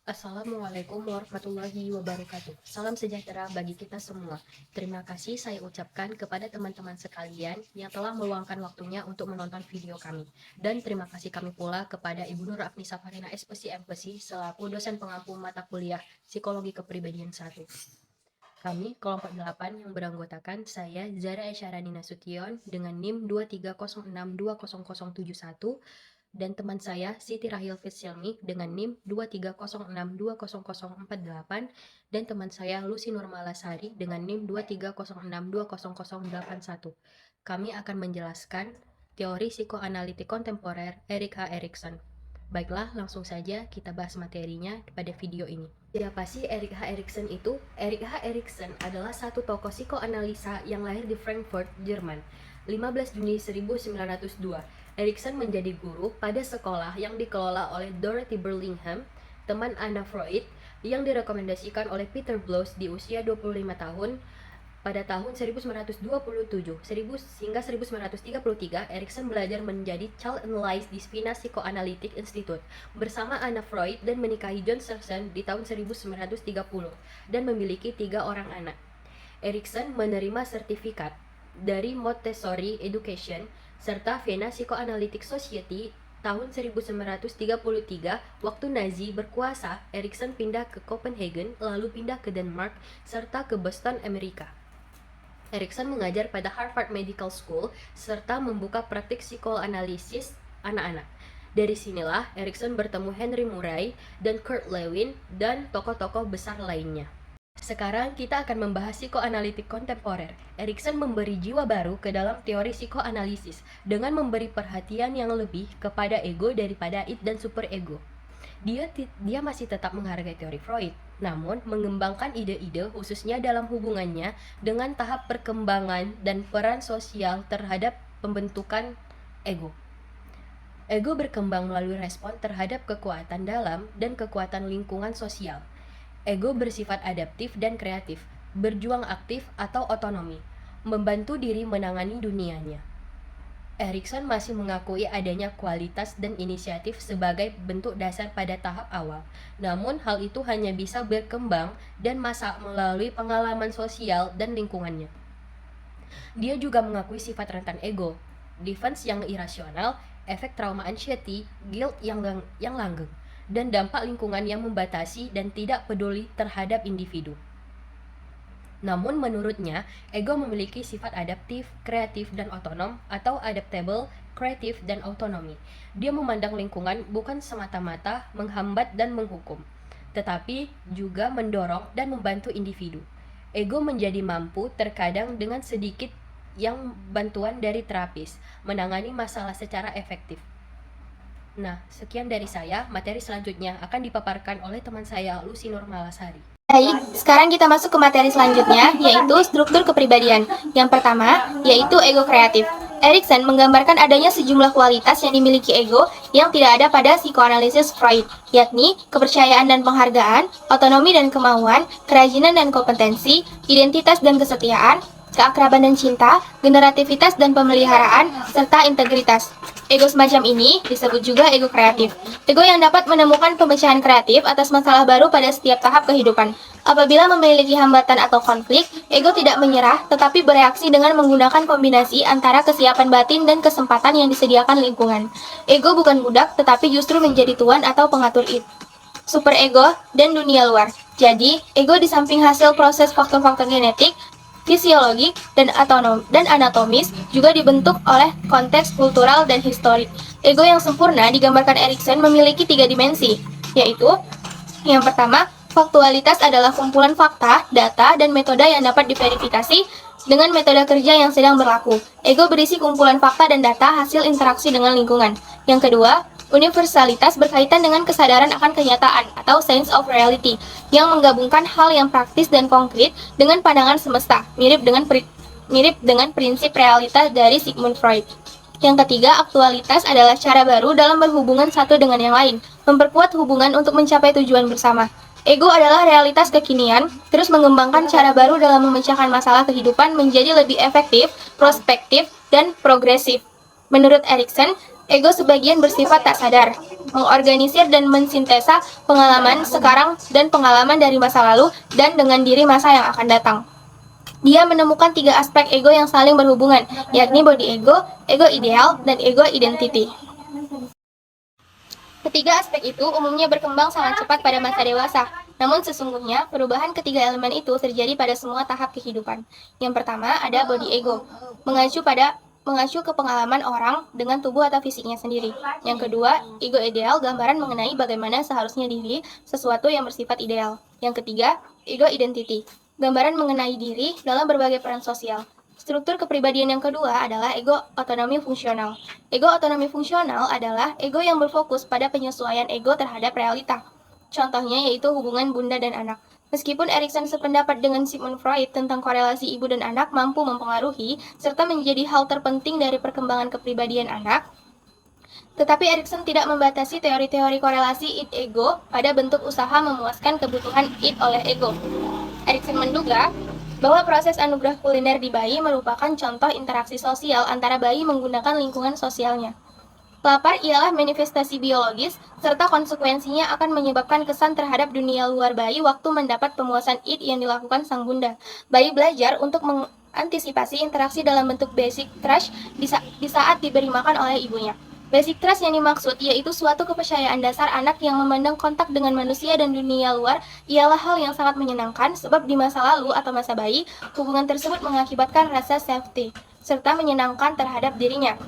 Assalamualaikum warahmatullahi wabarakatuh. Salam sejahtera bagi kita semua. Terima kasih saya ucapkan kepada teman-teman sekalian yang telah meluangkan waktunya untuk menonton video kami. Dan terima kasih kami pula kepada Ibu Nur Afnisa Farina SPC MPC selaku dosen pengampu mata kuliah Psikologi Kepribadian 1. Kami kelompok 8 yang beranggotakan saya Zara Esyarani Nasution dengan NIM 230620071 dan teman saya Siti Rahil Fisyelmi dengan NIM 230620048 dan teman saya Lucy Nurmalasari dengan NIM 230620081. Kami akan menjelaskan teori psikoanalitik kontemporer Erik H. Erikson. Baiklah, langsung saja kita bahas materinya pada video ini. Siapa sih Erik H. Erikson itu? Erik H. Erikson adalah satu tokoh psikoanalisa yang lahir di Frankfurt, Jerman, 15 Juni 1902. Erikson menjadi guru pada sekolah yang dikelola oleh Dorothy Burlingham, teman Anna Freud, yang direkomendasikan oleh Peter Bloss di usia 25 tahun. Pada tahun 1927 hingga 1933, Erikson belajar menjadi Child Analyst di Spina Psychoanalytic Institute bersama Anna Freud dan menikahi John Searson di tahun 1930 dan memiliki 3 orang anak. Erikson menerima sertifikat dari Montessori Education serta Vienna Psychoanalytic Society tahun 1933. Waktu Nazi berkuasa, Erikson pindah ke Copenhagen, lalu pindah ke Denmark, serta ke Boston, Amerika. Erikson mengajar pada Harvard Medical School serta membuka praktik psikoanalisis anak-anak. Dari sinilah Erikson bertemu Henry Murray dan Kurt Lewin dan tokoh-tokoh besar lainnya. Sekarang kita akan membahas psikoanalitik kontemporer. Erikson memberi jiwa baru ke dalam teori psikoanalisis dengan memberi perhatian yang lebih kepada ego daripada id dan superego. Dia masih tetap menghargai teori Freud, namun mengembangkan ide-ide khususnya dalam hubungannya dengan tahap perkembangan dan peran sosial terhadap pembentukan ego. Ego berkembang melalui respon terhadap kekuatan dalam dan kekuatan lingkungan sosial. Ego bersifat adaptif dan kreatif, berjuang aktif atau otonomi, membantu diri menangani dunianya. Erikson masih mengakui adanya kualitas dan inisiatif sebagai bentuk dasar pada tahap awal. Namun hal itu hanya bisa berkembang dan masak melalui pengalaman sosial dan lingkungannya. Dia juga mengakui sifat rentan ego, defense yang irasional, efek trauma anxiety, guilt yang langgeng, dan dampak lingkungan yang membatasi dan tidak peduli terhadap individu. Namun menurutnya, ego memiliki sifat adaptif, kreatif, dan otonom atau adaptable, kreatif, dan autonomy. Dia memandang lingkungan bukan semata-mata menghambat dan menghukum, tetapi juga mendorong dan membantu individu. Ego menjadi mampu terkadang dengan sedikit yang bantuan dari terapis, menangani masalah secara efektif. Nah, sekian dari saya. Materi selanjutnya akan dipaparkan oleh teman saya, Lucy Nurmalasari. Baik, sekarang kita masuk ke materi selanjutnya, yaitu struktur kepribadian. Yang pertama, yaitu ego kreatif. Erikson menggambarkan adanya sejumlah kualitas yang dimiliki ego yang tidak ada pada psikoanalisis Freud, yakni kepercayaan dan penghargaan, otonomi dan kemauan, kerajinan dan kompetensi, identitas dan kesetiaan, keakraban dan cinta, generativitas dan pemeliharaan, serta integritas. Ego semacam ini disebut juga ego kreatif. Ego yang dapat menemukan pemecahan kreatif atas masalah baru pada setiap tahap kehidupan. Apabila memiliki hambatan atau konflik, ego tidak menyerah, tetapi bereaksi dengan menggunakan kombinasi antara kesiapan batin dan kesempatan yang disediakan lingkungan. Ego bukan budak, tetapi justru menjadi tuan atau pengatur id. Superego dan dunia luar. Jadi, ego di samping hasil proses faktor-faktor genetik, fisiologik, dan anatomis juga dibentuk oleh konteks kultural dan historik. Ego yang sempurna digambarkan Erikson memiliki 3 dimensi, yaitu yang pertama, faktualitas adalah kumpulan fakta, data, dan metode yang dapat diverifikasi dengan metode kerja yang sedang berlaku. Ego berisi kumpulan fakta dan data hasil interaksi dengan lingkungan. Yang kedua, universalitas berkaitan dengan kesadaran akan kenyataan atau sense of reality yang menggabungkan hal yang praktis dan konkret dengan pandangan semesta, mirip dengan prinsip realitas dari Sigmund Freud. Yang ketiga, aktualitas adalah cara baru dalam berhubungan satu dengan yang lain, memperkuat hubungan untuk mencapai tujuan bersama. Ego adalah realitas kekinian, terus mengembangkan cara baru dalam memecahkan masalah kehidupan menjadi lebih efektif, prospektif, dan progresif. Menurut Erikson, Ego sebagian bersifat tak sadar, mengorganisir dan mensintesa pengalaman sekarang dan pengalaman dari masa lalu dan dengan diri masa yang akan datang. Dia menemukan 3 aspek ego yang saling berhubungan, yakni body ego, ego ideal, dan ego identity. Ketiga aspek itu umumnya berkembang sangat cepat pada masa dewasa. Namun sesungguhnya, perubahan ketiga elemen itu terjadi pada semua tahap kehidupan. Yang pertama ada body ego, mengacu ke pengalaman orang dengan tubuh atau fisiknya sendiri. Yang kedua, ego ideal, gambaran mengenai bagaimana seharusnya diri, sesuatu yang bersifat ideal. Yang ketiga, ego identity, gambaran mengenai diri dalam berbagai peran sosial. Struktur kepribadian yang kedua adalah ego otonomi fungsional. Ego otonomi fungsional adalah ego yang berfokus pada penyesuaian ego terhadap realita. Contohnya yaitu hubungan bunda dan anak. Meskipun Erikson sependapat dengan Sigmund Freud tentang korelasi ibu dan anak mampu mempengaruhi serta menjadi hal terpenting dari perkembangan kepribadian anak, tetapi Erikson tidak membatasi teori-teori korelasi id-ego pada bentuk usaha memuaskan kebutuhan id oleh ego. Erikson menduga bahwa proses anugerah kuliner di bayi merupakan contoh interaksi sosial antara bayi menggunakan lingkungan sosialnya. Lapar ialah manifestasi biologis, serta konsekuensinya akan menyebabkan kesan terhadap dunia luar bayi waktu mendapat pemuasan id yang dilakukan sang bunda. Bayi belajar untuk mengantisipasi interaksi dalam bentuk basic trust di saat diberi makan oleh ibunya. Basic trust yang dimaksud yaitu suatu kepercayaan dasar anak yang memandang kontak dengan manusia dan dunia luar ialah hal yang sangat menyenangkan sebab di masa lalu atau masa bayi, hubungan tersebut mengakibatkan rasa safety, serta menyenangkan terhadap dirinya.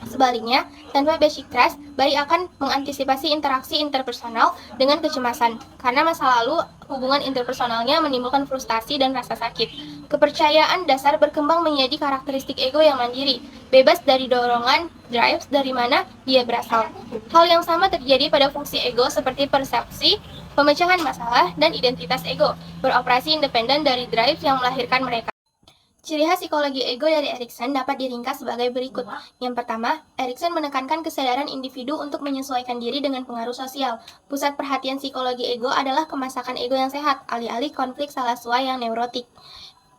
Sebaliknya, tanpa basic trust, bayi akan mengantisipasi interaksi interpersonal dengan kecemasan, karena masa lalu hubungan interpersonalnya menimbulkan frustasi dan rasa sakit. Kepercayaan dasar berkembang menjadi karakteristik ego yang mandiri, bebas dari dorongan, drives dari mana dia berasal. Hal yang sama terjadi pada fungsi ego seperti persepsi, pemecahan masalah, dan identitas ego, beroperasi independen dari drive yang melahirkan mereka. Ciri khas psikologi ego dari Erikson dapat diringkas sebagai berikut. Yang pertama, Erikson menekankan kesadaran individu untuk menyesuaikan diri dengan pengaruh sosial. Pusat perhatian psikologi ego adalah kemasakan ego yang sehat, alih-alih konflik salah sua yang neurotik.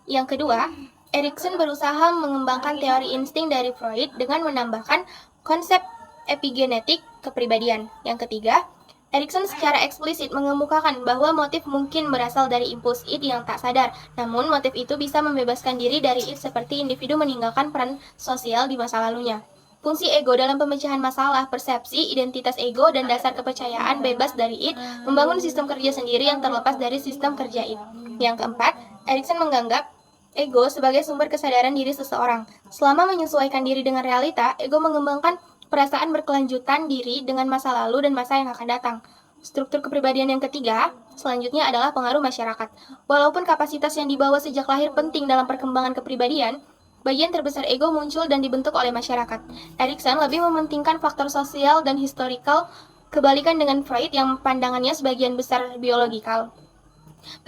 Yang kedua, Erikson berusaha mengembangkan teori insting dari Freud dengan menambahkan konsep epigenetik kepribadian. Yang ketiga, Erikson secara eksplisit mengemukakan bahwa motif mungkin berasal dari impuls id yang tak sadar, namun motif itu bisa membebaskan diri dari id seperti individu meninggalkan peran sosial di masa lalunya. Fungsi ego dalam pemecahan masalah, persepsi, identitas ego, dan dasar kepercayaan bebas dari id membangun sistem kerja sendiri yang terlepas dari sistem kerja id. Yang keempat, Erikson menganggap ego sebagai sumber kesadaran diri seseorang. Selama menyesuaikan diri dengan realita, ego mengembangkan perasaan berkelanjutan diri dengan masa lalu dan masa yang akan datang. Struktur kepribadian yang ketiga, selanjutnya adalah pengaruh masyarakat. Walaupun kapasitas yang dibawa sejak lahir penting dalam perkembangan kepribadian, bagian terbesar ego muncul dan dibentuk oleh masyarakat. Erikson lebih mementingkan faktor sosial dan historical, kebalikan dengan Freud yang pandangannya sebagian besar biologikal.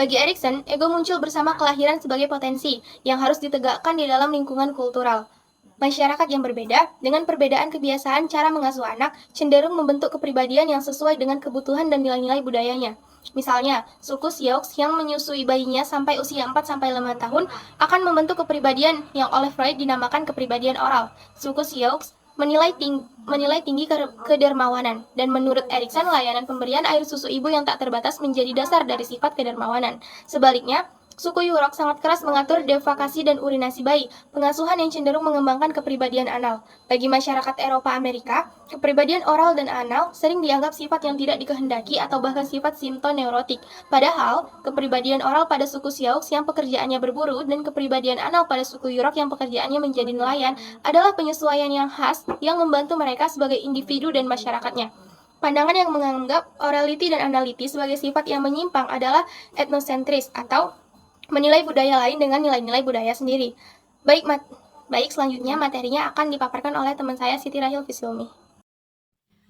Bagi Erikson, ego muncul bersama kelahiran sebagai potensi yang harus ditegakkan di dalam lingkungan kultural. Masyarakat yang berbeda, dengan perbedaan kebiasaan cara mengasuh anak, cenderung membentuk kepribadian yang sesuai dengan kebutuhan dan nilai-nilai budayanya. Misalnya, suku Sioux yang menyusui bayinya sampai usia 4-5 tahun akan membentuk kepribadian yang oleh Freud dinamakan kepribadian oral. Suku Sioux menilai tinggi kedermawanan, dan menurut Erikson layanan pemberian air susu ibu yang tak terbatas menjadi dasar dari sifat kedermawanan. Sebaliknya, suku Yurok sangat keras mengatur defekasi dan urinasi bayi, pengasuhan yang cenderung mengembangkan kepribadian anal. Bagi masyarakat Eropa Amerika, kepribadian oral dan anal sering dianggap sifat yang tidak dikehendaki atau bahkan sifat sintoneurotik. Padahal, kepribadian oral pada suku Sioux yang pekerjaannya berburu dan kepribadian anal pada suku Yurok yang pekerjaannya menjadi nelayan adalah penyesuaian yang khas yang membantu mereka sebagai individu dan masyarakatnya. Pandangan yang menganggap orality dan anality sebagai sifat yang menyimpang adalah etnosentris atau menilai budaya lain dengan nilai-nilai budaya sendiri. Baik, selanjutnya materinya akan dipaparkan oleh teman saya Siti Rahil Fisilmi.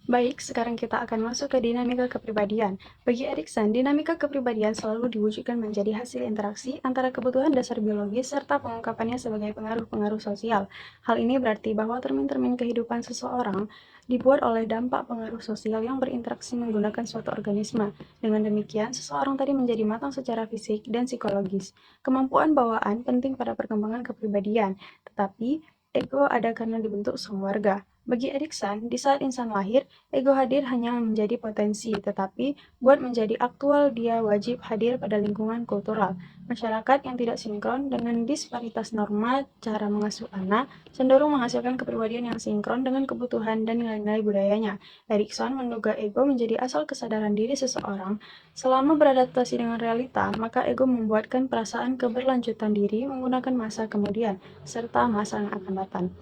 Baik, sekarang kita akan masuk ke dinamika kepribadian. Bagi Erikson, dinamika kepribadian selalu diwujudkan menjadi hasil interaksi antara kebutuhan dasar biologis serta pengungkapannya sebagai pengaruh-pengaruh sosial. Hal ini berarti bahwa termin-termin kehidupan seseorang dibuat oleh dampak pengaruh sosial yang berinteraksi menggunakan suatu organisme. Dengan demikian, seseorang tadi menjadi matang secara fisik dan psikologis. Kemampuan bawaan penting pada perkembangan kepribadian, tetapi ego ada karena dibentuk sang warga. Bagi Erikson, di saat insan lahir, ego hadir hanya menjadi potensi, tetapi buat menjadi aktual dia wajib hadir pada lingkungan kultural. Masyarakat yang tidak sinkron dengan disparitas norma cara mengasuh anak cenderung menghasilkan kepribadian yang sinkron dengan kebutuhan dan nilai-nilai budayanya. Erikson menduga ego menjadi asal kesadaran diri seseorang. Selama beradaptasi dengan realita, maka ego membuatkan perasaan keberlanjutan diri menggunakan masa kemudian, serta masa yang akan datang.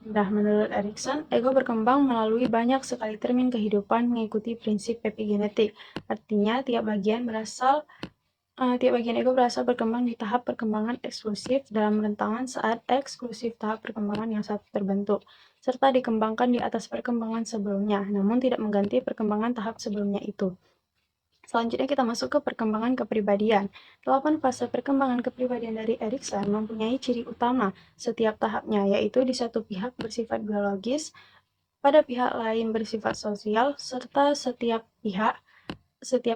Nah, menurut Erikson, ego berkembang melalui banyak sekali termin kehidupan mengikuti prinsip epigenetik. Artinya, tiap bagian ego berasal berkembang di tahap perkembangan eksklusif dalam rentangan saat eksklusif tahap perkembangan yang satu terbentuk, serta dikembangkan di atas perkembangan sebelumnya, namun tidak mengganti perkembangan tahap sebelumnya itu. Selanjutnya kita masuk ke perkembangan kepribadian. 8 fase perkembangan kepribadian dari Erikson mempunyai ciri utama setiap tahapnya, yaitu di satu pihak bersifat biologis, pada pihak lain bersifat sosial, serta setiap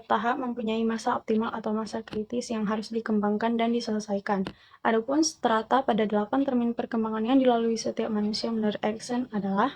tahap mempunyai masa optimal atau masa kritis yang harus dikembangkan dan diselesaikan. Adapun strata pada 8 termin perkembangan yang dilalui setiap manusia menurut Erikson adalah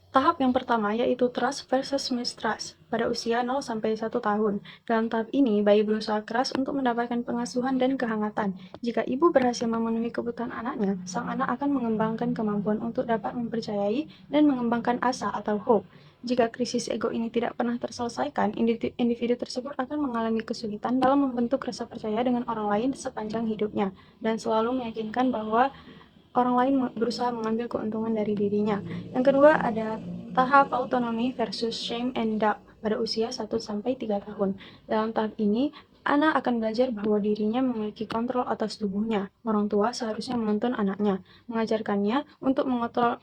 tahap yang pertama yaitu trust versus mistrust pada usia 0-1 tahun. Dalam tahap ini, bayi berusaha keras untuk mendapatkan pengasuhan dan kehangatan. Jika ibu berhasil memenuhi kebutuhan anaknya, sang anak akan mengembangkan kemampuan untuk dapat mempercayai dan mengembangkan asa atau hope. Jika krisis ego ini tidak pernah terselesaikan, individu tersebut akan mengalami kesulitan dalam membentuk rasa percaya dengan orang lain sepanjang hidupnya, dan selalu meyakinkan bahwa orang lain berusaha mengambil keuntungan dari dirinya. Yang kedua ada tahap autonomi versus shame and doubt pada usia 1-3 tahun. Dalam tahap ini, anak akan belajar bahwa dirinya memiliki kontrol atas tubuhnya. Orang tua seharusnya menuntun anaknya, mengajarkannya untuk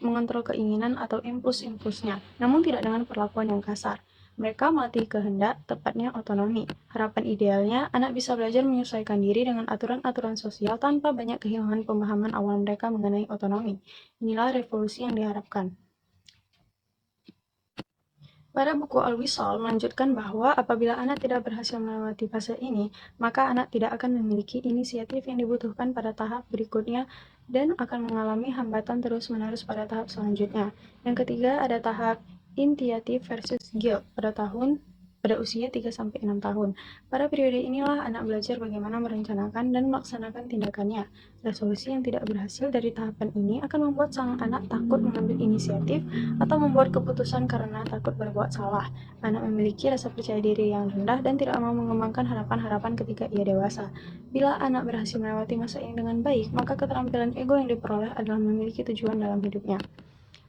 mengontrol keinginan atau impuls-impulsnya, namun tidak dengan perlakuan yang kasar. Mereka melatih kehendak, tepatnya otonomi. Harapan idealnya, anak bisa belajar menyesuaikan diri dengan aturan-aturan sosial tanpa banyak kehilangan pemahaman awal mereka mengenai otonomi. Inilah revolusi yang diharapkan. Pada buku Al-Wisal melanjutkan bahwa apabila anak tidak berhasil melewati fase ini, maka anak tidak akan memiliki inisiatif yang dibutuhkan pada tahap berikutnya dan akan mengalami hambatan terus-menerus pada tahap selanjutnya. Yang ketiga ada tahap initiative versus guilt pada usia 3-6 tahun. Pada periode inilah anak belajar bagaimana merencanakan dan melaksanakan tindakannya. Resolusi yang tidak berhasil dari tahapan ini akan membuat sang anak takut mengambil inisiatif atau membuat keputusan karena takut berbuat salah. Anak memiliki rasa percaya diri yang rendah dan tidak mau mengembangkan harapan-harapan ketika ia dewasa. Bila anak berhasil melewati masa ini dengan baik, maka keterampilan ego yang diperoleh adalah memiliki tujuan dalam hidupnya.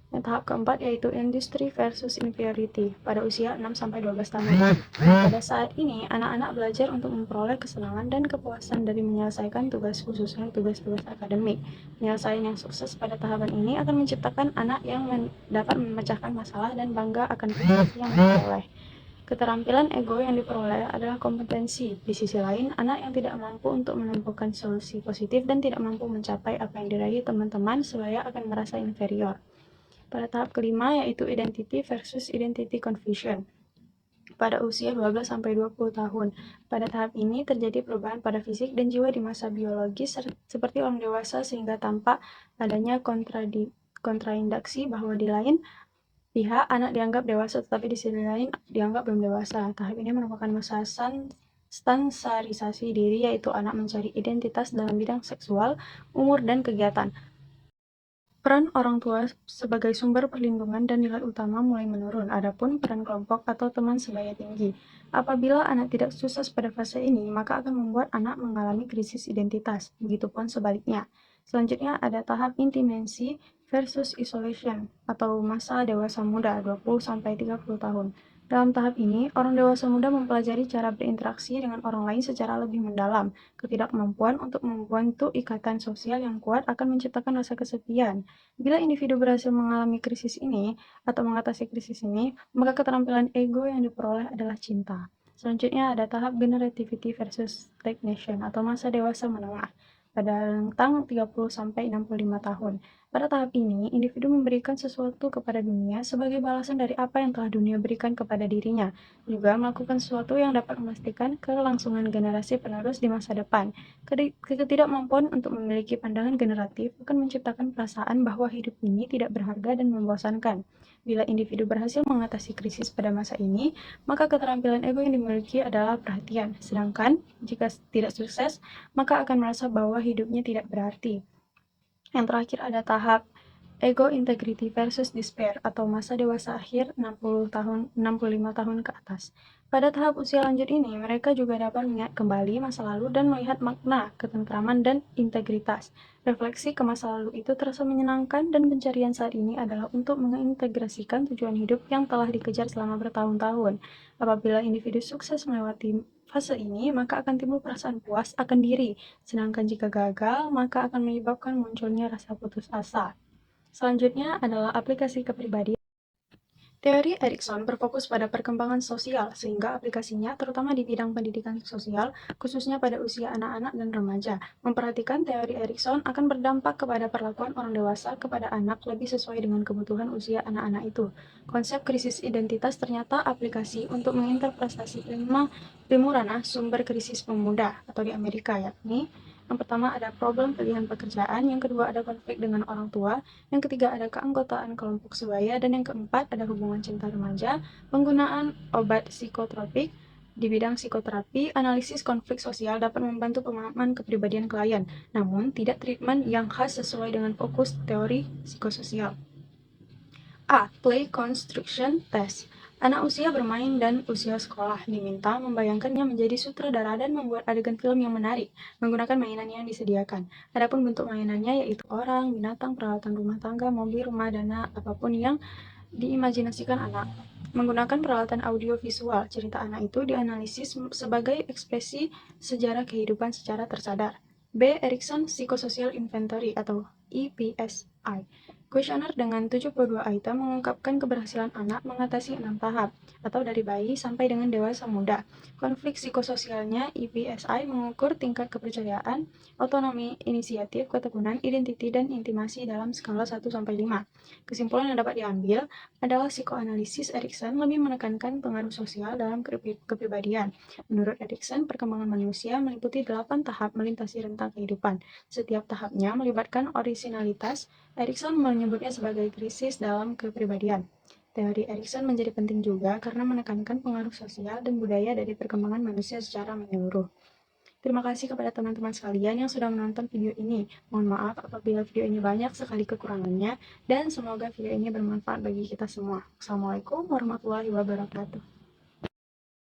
Yang tahap keempat yaitu industry versus inferiority pada usia 6-12 tahun. Pada saat ini, anak-anak belajar untuk memperoleh kesenangan dan kepuasan dari menyelesaikan tugas khususnya tugas-tugas akademik. Penyelesaian yang sukses pada tahapan ini akan menciptakan anak yang dapat memecahkan masalah dan bangga akan prestasi yang diperoleh. Keterampilan ego yang diperoleh adalah kompetensi. Di sisi lain, anak yang tidak mampu untuk menemukan solusi positif dan tidak mampu mencapai apa yang diraih teman-teman sebaya akan merasa inferior. Pada tahap kelima yaitu identity versus identity confusion pada usia 12-20 tahun. Pada tahap ini terjadi perubahan pada fisik dan jiwa di masa biologis seperti orang dewasa sehingga tampak adanya kontraindaksi bahwa di lain pihak anak dianggap dewasa tetapi di sisi lain dianggap belum dewasa. Tahap ini merupakan masa standarisasi diri yaitu anak mencari identitas dalam bidang seksual, umur, dan kegiatan. Peran orang tua sebagai sumber perlindungan dan nilai utama mulai menurun, adapun peran kelompok atau teman sebaya tinggi. Apabila anak tidak sukses pada fase ini, maka akan membuat anak mengalami krisis identitas, begitupun sebaliknya. Selanjutnya ada tahap intimacy versus isolation atau masa dewasa muda 20-30 tahun. Dalam tahap ini, orang dewasa muda mempelajari cara berinteraksi dengan orang lain secara lebih mendalam. Ketidakmampuan untuk membentuk ikatan sosial yang kuat akan menciptakan rasa kesepian. Bila individu berhasil mengalami krisis ini atau mengatasi krisis ini, maka keterampilan ego yang diperoleh adalah cinta. Selanjutnya ada tahap generativity versus stagnation atau masa dewasa menengah. pada rentang 30-65 tahun. Pada tahap ini, individu memberikan sesuatu kepada dunia sebagai balasan dari apa yang telah dunia berikan kepada dirinya, juga melakukan sesuatu yang dapat memastikan kelangsungan generasi penerus di masa depan. Ketidakmampuan untuk memiliki pandangan generatif akan menciptakan perasaan bahwa hidup ini tidak berharga dan membosankan. Bila individu berhasil mengatasi krisis pada masa ini, maka keterampilan ego yang dimiliki adalah perhatian. Sedangkan jika tidak sukses, maka akan merasa bahwa hidupnya tidak berarti. Yang terakhir ada tahap ego integrity versus despair atau masa dewasa akhir 65 tahun ke atas. Pada tahap usia lanjut ini, mereka juga dapat mengingat kembali masa lalu dan melihat makna, ketentraman, dan integritas. Refleksi ke masa lalu itu terasa menyenangkan dan pencarian saat ini adalah untuk mengintegrasikan tujuan hidup yang telah dikejar selama bertahun-tahun. Apabila individu sukses melewati fase ini, maka akan timbul perasaan puas akan diri. Sedangkan jika gagal, maka akan menyebabkan munculnya rasa putus asa. Selanjutnya adalah aplikasi kepribadian. Teori Erikson berfokus pada perkembangan sosial, sehingga aplikasinya terutama di bidang pendidikan sosial, khususnya pada usia anak-anak dan remaja. Memperhatikan teori Erikson akan berdampak kepada perlakuan orang dewasa kepada anak lebih sesuai dengan kebutuhan usia anak-anak itu. Konsep krisis identitas ternyata aplikasi untuk menginterpretasi ilmu ranah sumber krisis pemuda atau di Amerika, yakni yang pertama ada problem pilihan pekerjaan, yang kedua ada konflik dengan orang tua, yang ketiga ada keanggotaan kelompok sebaya, dan yang keempat ada hubungan cinta remaja, penggunaan obat psikotropik. Di bidang psikoterapi, analisis konflik sosial dapat membantu pemahaman kepribadian klien, namun tidak treatment yang khas sesuai dengan fokus teori psikososial. A. Play Construction Test. Anak usia bermain dan usia sekolah diminta membayangkannya menjadi sutradara dan membuat adegan film yang menarik menggunakan mainan yang disediakan. Adapun bentuk mainannya yaitu orang, binatang, peralatan rumah tangga, mobil, rumah, dana, apapun yang diimajinasikan anak. Menggunakan peralatan audio visual, cerita anak itu dianalisis sebagai ekspresi sejarah kehidupan secara tersadar. B. Erikson Psychosocial Inventory atau EPSI. Kuesioner dengan 72 item mengungkapkan keberhasilan anak mengatasi 6 tahap, atau dari bayi sampai dengan dewasa muda. Konflik psikososialnya, EPSI mengukur tingkat kepercayaan, otonomi, inisiatif, ketekunan, identiti, dan intimasi dalam skala 1-5. Kesimpulan yang dapat diambil adalah psikoanalisis Erikson lebih menekankan pengaruh sosial dalam kepribadian. Menurut Erikson, perkembangan manusia meliputi 8 tahap melintasi rentang kehidupan. Setiap tahapnya melibatkan orisinalitas. Erikson menyebutnya sebagai krisis dalam kepribadian. Teori Erikson menjadi penting juga karena menekankan pengaruh sosial dan budaya dari perkembangan manusia secara menyeluruh. Terima kasih kepada teman-teman sekalian yang sudah menonton video ini. Mohon maaf apabila video ini banyak sekali kekurangannya, dan semoga video ini bermanfaat bagi kita semua. Assalamualaikum warahmatullahi wabarakatuh.